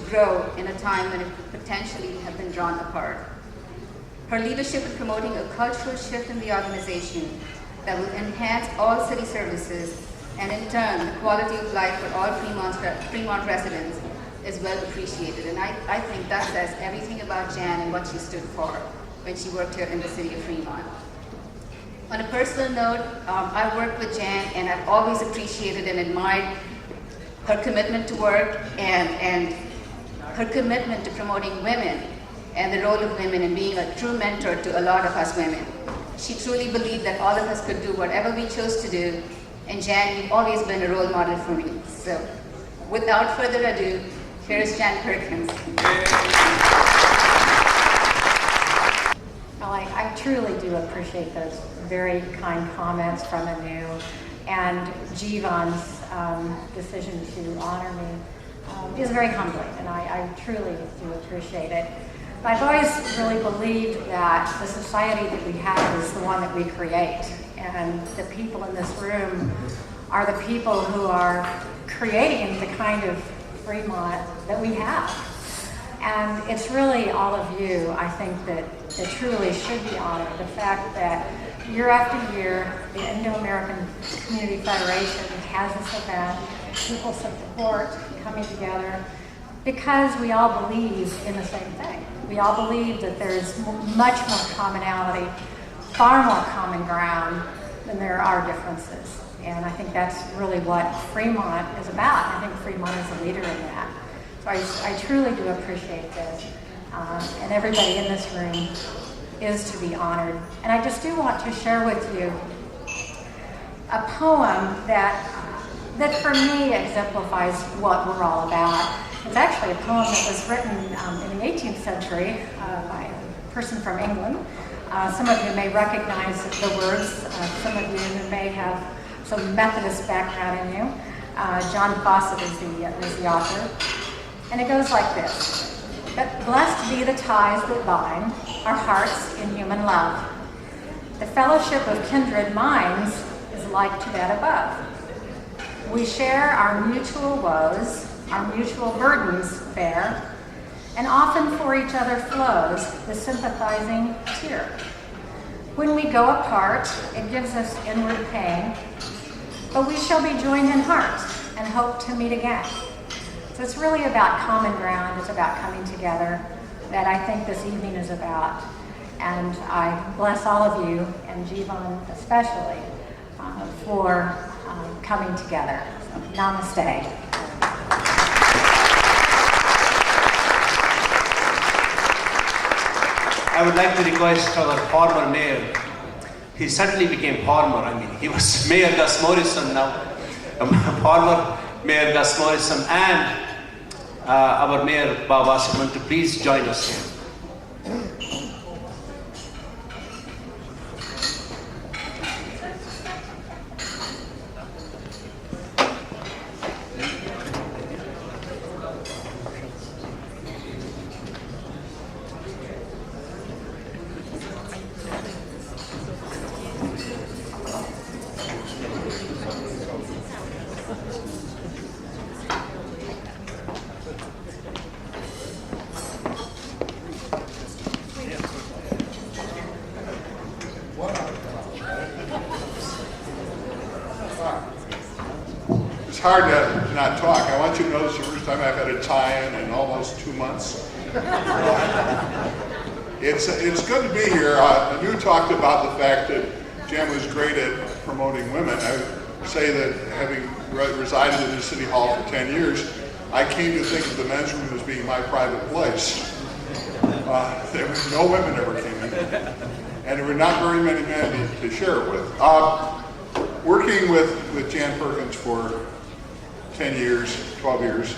grow in a time when it could potentially have been drawn apart. Her leadership in promoting a cultural shift in the organization that will enhance all city services and in turn the quality of life for all Fremont residents is well appreciated. And I think that says everything about Jan and what she stood for when she worked here in the city of Fremont. On a personal note, I worked with Jan and I've always appreciated and admired her commitment to work and her commitment to promoting women and the role of women and being a true mentor to a lot of us women. She truly believed that all of us could do whatever we chose to do, and Jan, you've always been a role model for me. So without further ado, here's Jan Perkins. Well, I truly do appreciate those very kind comments from Anu and Jivan's decision to honor me is very humbling, and I truly do appreciate it. I've always really believed that the society that we have is the one that we create, and the people in this room are the people who are creating the kind of Fremont that we have. And it's really all of you, I think, that truly should be honored. The fact that year after year, the Indo-American Community Federation has this event, people support coming together, because we all believe in the same thing. We all believe that there's much more commonality, far more common ground than there are differences. And I think that's really what Fremont is about. I think Fremont is a leader in that. So I truly do appreciate this. And everybody in this room is to be honored. And I just do want to share with you a poem that for me exemplifies what we're all about. It's actually a poem that was written in the 18th century by a person from England. Some of you may recognize the words. Some of you may have some Methodist background in you. John Fawcett is the author. And it goes like this. Blessed be the ties that bind our hearts in human love. The fellowship of kindred minds is like to that above. We share our mutual woes, our mutual burdens bear, and often for each other flows the sympathizing tear. When we go apart, it gives us inward pain, but we shall be joined in heart and hope to meet again. So it's really about common ground, it's about coming together, that I think this evening is about. And I bless all of you, and Jivan especially, for coming together. So, namaste. I would like to request our former mayor. He suddenly became former. I mean, he was Mayor Gus Morrison now. Former Mayor Gus Morrison and our Mayor Bob Wasserman to please join us here. It's hard to not talk. I want you to know this is the first time I've had a tie-in in almost 2 months. It's good to be here. Anu talked about the fact that Jan was great at promoting women. I would say that having resided in the City Hall for 10 years, I came to think of the men's room as being my private place. There were no women ever came in, and there were not very many men to share it with. Working with Jan Perkins for 10 years, 12 years,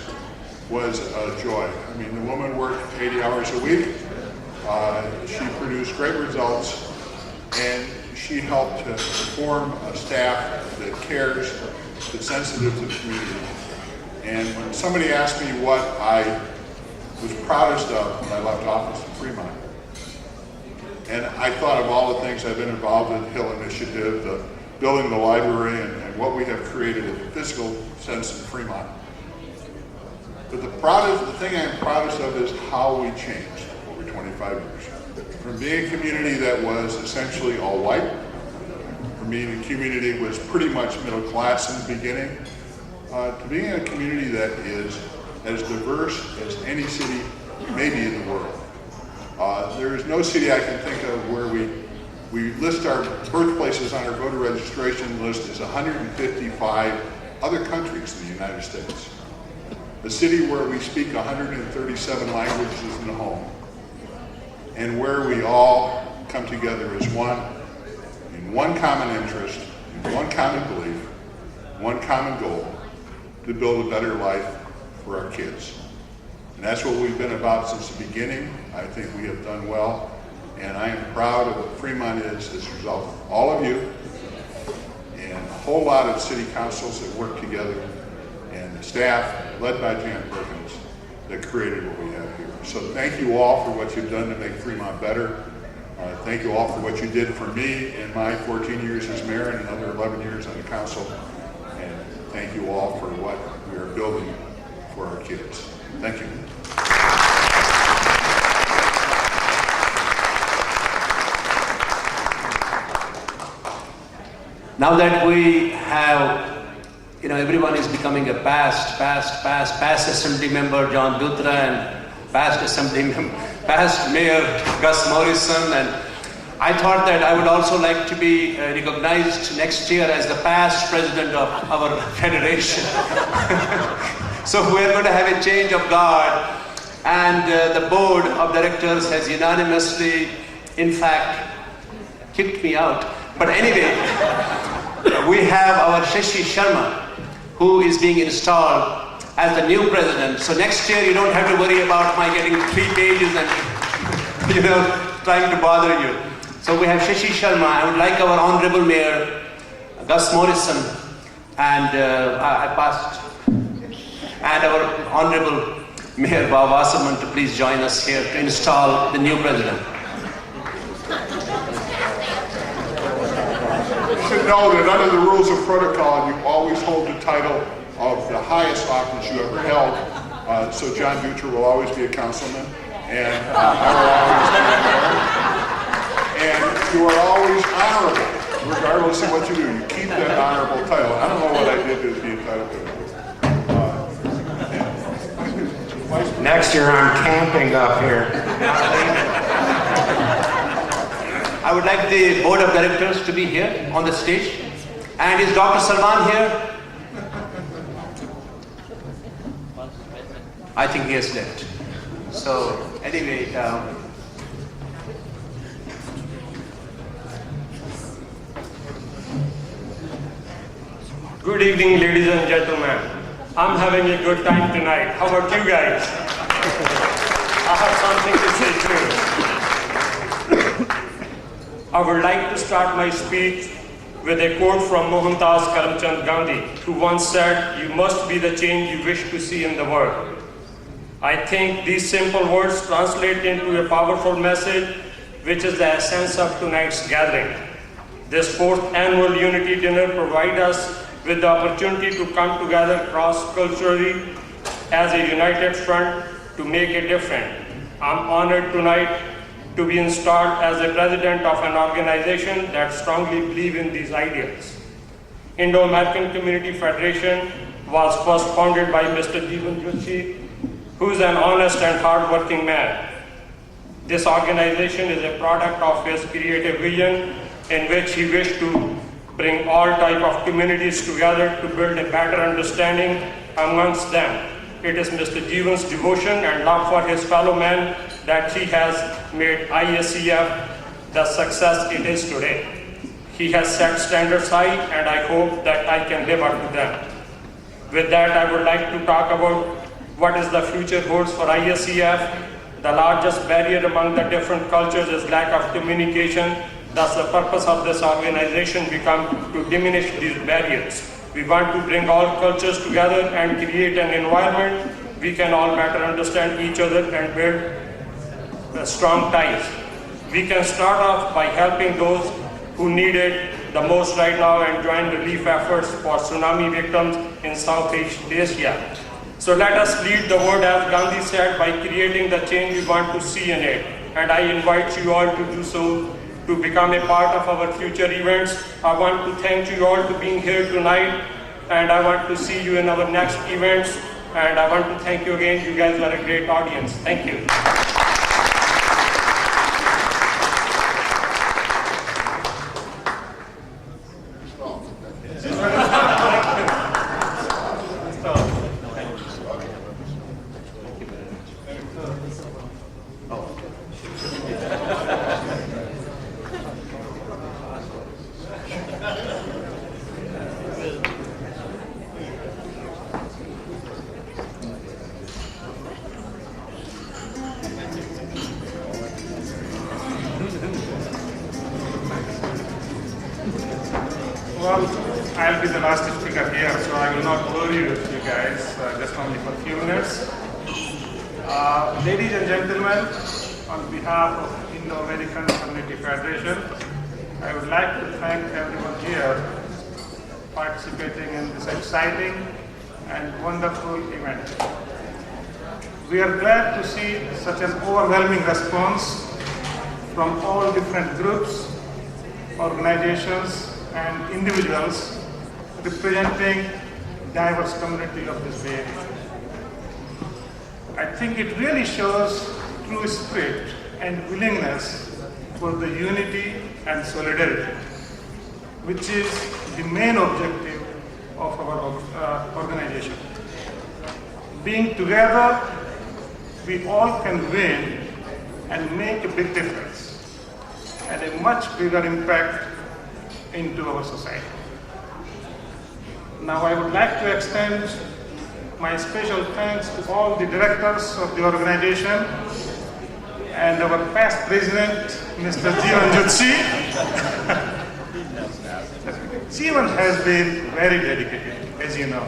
was a joy. I mean, the woman worked 80 hours a week. She produced great results, and she helped to form a staff that cares, that's sensitive to the community. And when somebody asked me what I was proudest of when I left office in Fremont, and I thought of all the things I've been involved in, Hill Initiative, the building the library, and what we have created in the physical sense in Fremont. But the thing I'm proudest of is how we changed over 25 years. From being a community that was essentially all white, from being a community that was pretty much middle class in the beginning, to being a community that is as diverse as any city maybe in the world. There is no city I can think of where we list our birthplaces on our voter registration list as 155 other countries in the United States. A city where we speak 137 languages in the home, and where we all come together as one, in one common interest, in one common belief, one common goal, to build a better life for our kids. And that's what we've been about since the beginning. I think we have done well, and I am proud of what Fremont is as a result of all of you and a whole lot of city councils that work together and the staff led by Jan Perkins that created what we have here. So thank you all for what you've done to make Fremont better. Thank you all for what you did for me in my 14 years as mayor and another 11 years on the council. And thank you all for what we are building for our kids. Thank you. Now that we have, everyone is becoming a past assembly member, John Dutra, and past mayor, Gus Morrison, and I thought that I would also like to be recognized next year as the past president of our federation. So we're going to have a change of guard, and the board of directors has unanimously, in fact, kicked me out. But anyway, we have our Shashi Sharma, who is being installed as the new president. So next year you don't have to worry about my getting 3 pages and trying to bother you. So we have Shashi Sharma. I would like our honorable mayor, Gus Morrison, and and our honorable mayor, Bob Wasserman, to please join us here to install the new president. You should know that under the rules of protocol, you always hold the title of the highest office you ever held. So John Dutra will always be a councilman, and I will always be a mayor. And you are always honorable, regardless of what you do. You keep that honorable title. I don't know what I did to be entitled to it. Next year I'm camping up here. I would like the board of directors to be here on the stage. And is Dr. Salman here? I think he has left. So anyway, Good evening, ladies and gentlemen. I'm having a good time tonight. How about you guys? I have something to say too. I would like to start my speech with a quote from Mohandas Karamchand Gandhi, who once said, "You must be the change you wish to see in the world." I think these simple words translate into a powerful message, which is the essence of tonight's gathering. This 4th annual Unity Dinner provides us with the opportunity to come together cross-culturally as a united front to make a difference. I'm honored tonight to be installed as the president of an organization that strongly believes in these ideals. Indo-American Community Federation was first founded by Mr. Jeevan Joshi, who is an honest and hard-working man. This organization is a product of his creative vision in which he wished to bring all types of communities together to build a better understanding amongst them. It is Mr. Jeevan's devotion and love for his fellow men that he has made ISCF the success it is today. He has set standards high, and I hope that I can live up to them. With that, I would like to talk about what is the future holds for ISCF. The largest barrier among the different cultures is lack of communication. Thus, the purpose of this organization becomes to diminish these barriers. We want to bring all cultures together and create an environment we can all better understand each other and build strong ties. We can start off by helping those who need it the most right now and join relief efforts for tsunami victims in Southeast Asia. So let us lead the world, as Gandhi said, by creating the change we want to see in it. And I invite you all to do so, to become a part of our future events. I want to thank you all for being here tonight, and I want to see you in our next events. And I want to thank you again. You guys are a great audience. Thank you. Well, I'll be the last speaker here, so I will not bore you guys, just only for a few minutes. Ladies and gentlemen, on behalf of Indo-American Community Federation, I would like to thank everyone here participating in this exciting and wonderful event. We are glad to see such an overwhelming response from all different groups, organizations, and individuals representing diverse community of this Bay Area. I think it really shows true spirit and willingness for the unity and solidarity, which is the main objective of our organization. Being together, we all can win and make a big difference and a much bigger impact into our society. Now I would like to extend my special thanks to all the directors of the organization and our past president, Mr. Jeevan Jutsi. Jeevan has been very dedicated, as you know.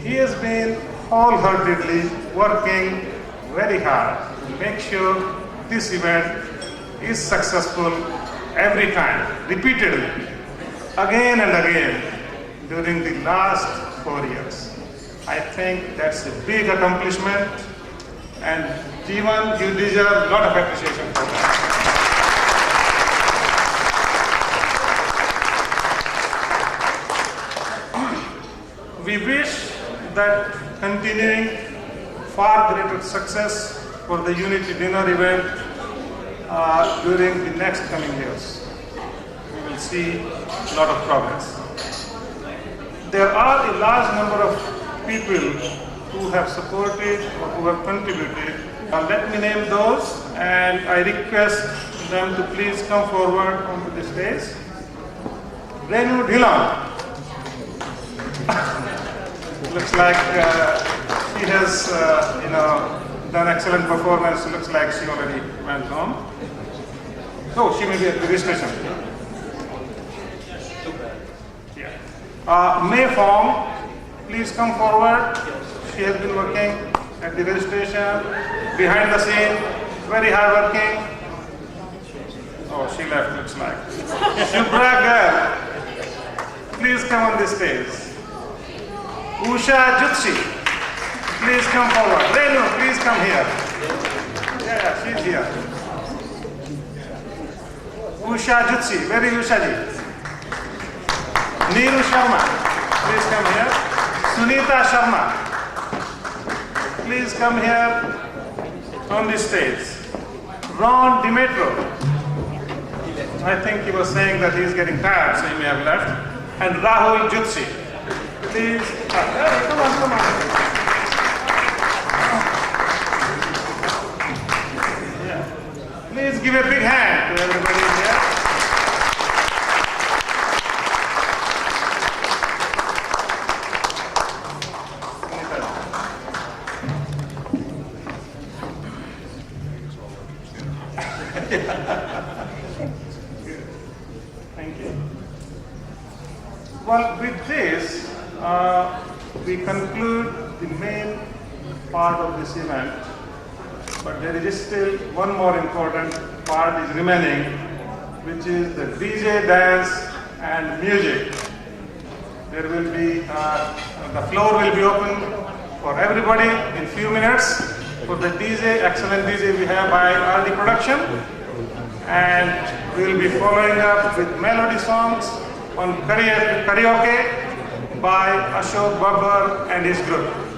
He has been wholeheartedly working very hard to make sure this event is successful every time, repeatedly, again and again during the last 4 years. I think that's a big accomplishment, and Jeevan, you deserve a lot of appreciation for that. We wish that continuing far greater success for the Unity Dinner event during the next coming years. We will see a lot of progress. There are a large number of people who have supported or who have contributed. Let me name those, and I request them to please come forward onto the stage. Renu Dhillon. Looks like she has, done excellent performance. Looks like she already went home. Oh, she may be at the registration. Yeah. May Fong, please come forward. She has been working at the registration, behind the scene, very hard working. Oh, she left, looks like. Shubhra girl, please come on the stage. Usha Jutsi, please come forward. Renu, please come here. Yeah, she's here. Usha Jutsi, where is Usha ji? Neeru Sharma, please come here. Sunita Sharma, please come here on the stage. Ron Dimetro, I think he was saying that he is getting tired, so he may have left. And Rahul Jutsi, please. Come on. Yeah. Please give a big hand to everybody here. Thank you. Well, with this, we conclude the main part of this event, but there is still one more important part is remaining, which is the DJ dance and music. There will be, the floor will be open for everybody in few minutes for the DJ, excellent DJ we have by RD Production. And we'll be following up with melody songs on karaoke by Ashok Babbar and his group.